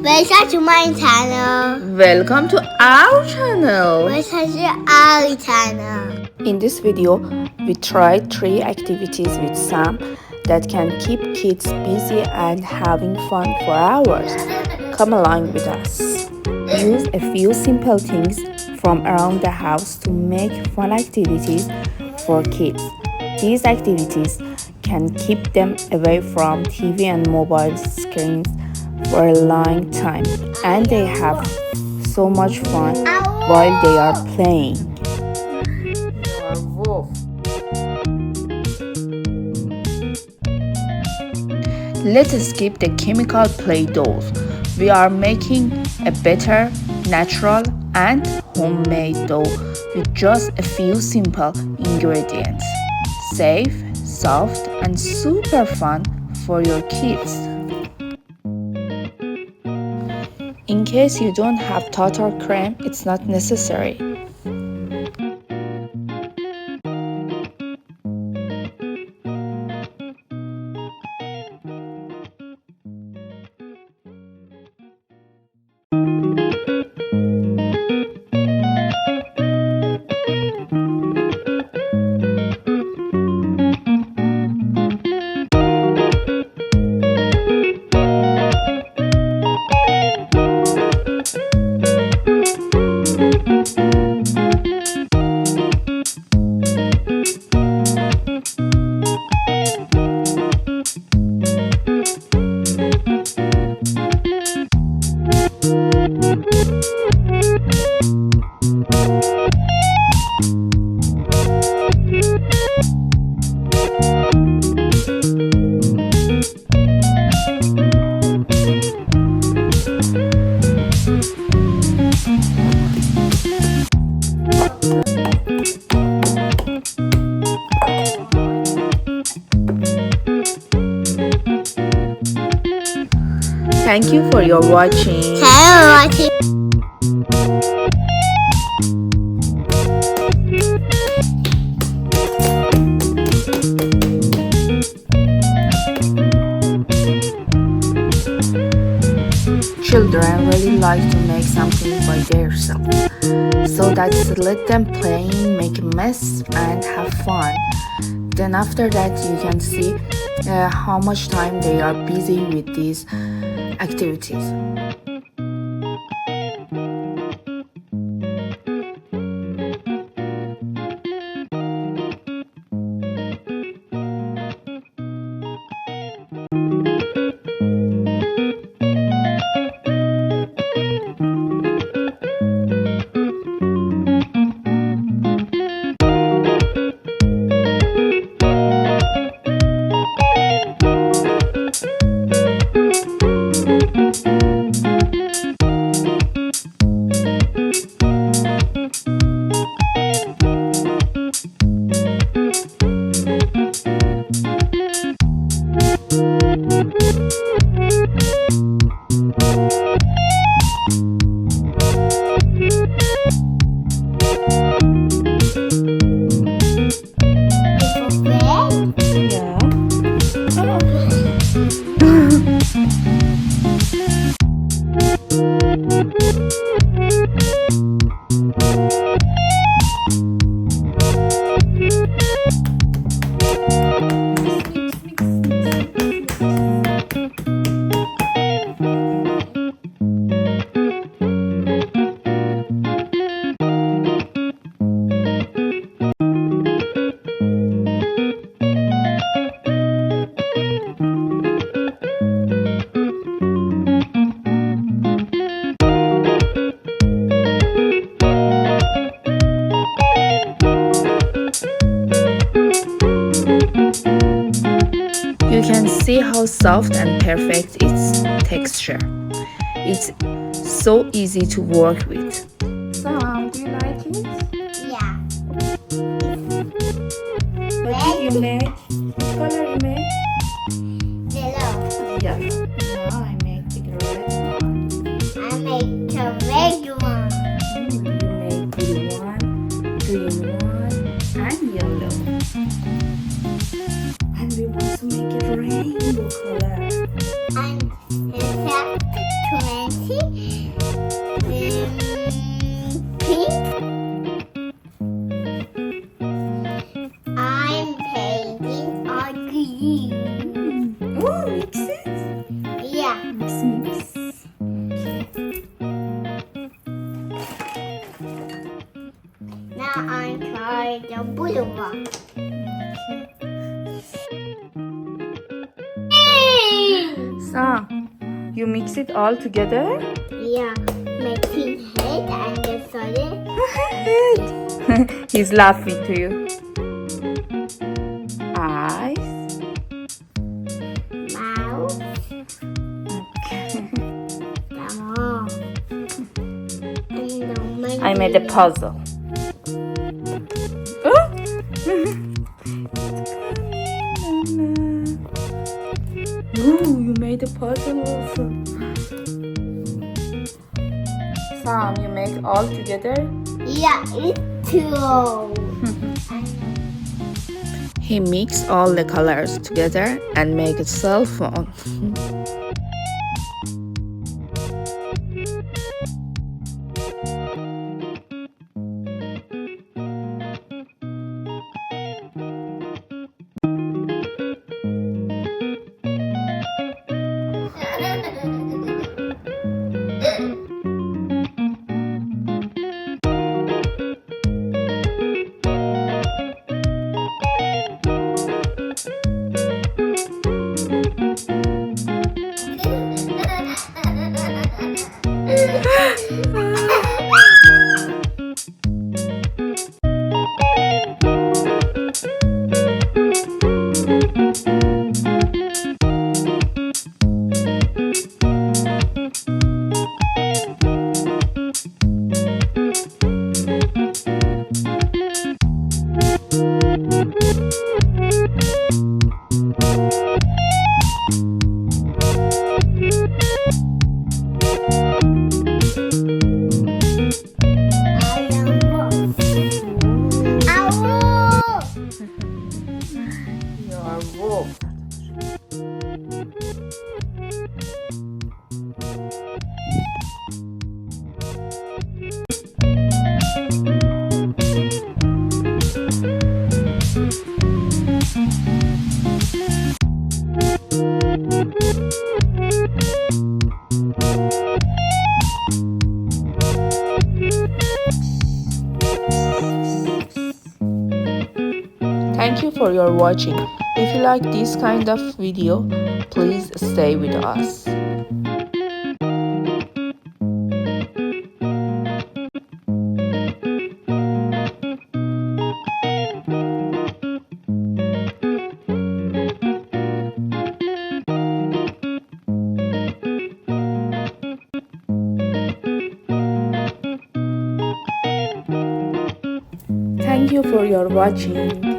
Welcome to my channel. Welcome to our channel. Welcome to our channel. In this video, we tried 3 activities with Sam that can keep kids busy and having fun for hours. Come along with us. Use a few simple things from around the house to make fun activities for kids. These activities can keep them away from TV and mobile screens for a long time, and they have so much fun while they are playing. Let's skip the chemical Play-Doughs. We are making a better, natural and homemade dough with just a few simple ingredients. Safe, soft and super fun for your kids. In case you don't have tartar cream, it's not necessary. Thank you for your watching. Children really like to make something by themselves, so that's let them playing, make a mess and have fun. Then after that you can see how much time they are busy with these activities. You can see how soft and perfect its texture. It's so easy to work with. Sam, do you like it? Yeah. What did you make? What color you make? Yellow. Yeah. Now I make the red one. I make the red one. You make blue one, green one, and yellow. And we want to make it rainbow color. And it's 20. mix. Now I try the blue one. Sam, you mix it all together? Yeah, making head and the solid. He's laughing to you. Eyes. Mouth. I made a puzzle. Oh! Ooh, you made a puzzle also. Sam, you make all together? Yeah, it's two. He mixed all the colors together and made a cell phone. Thank you for your watching. If you like this kind of video, please stay with us. Thank you for your watching.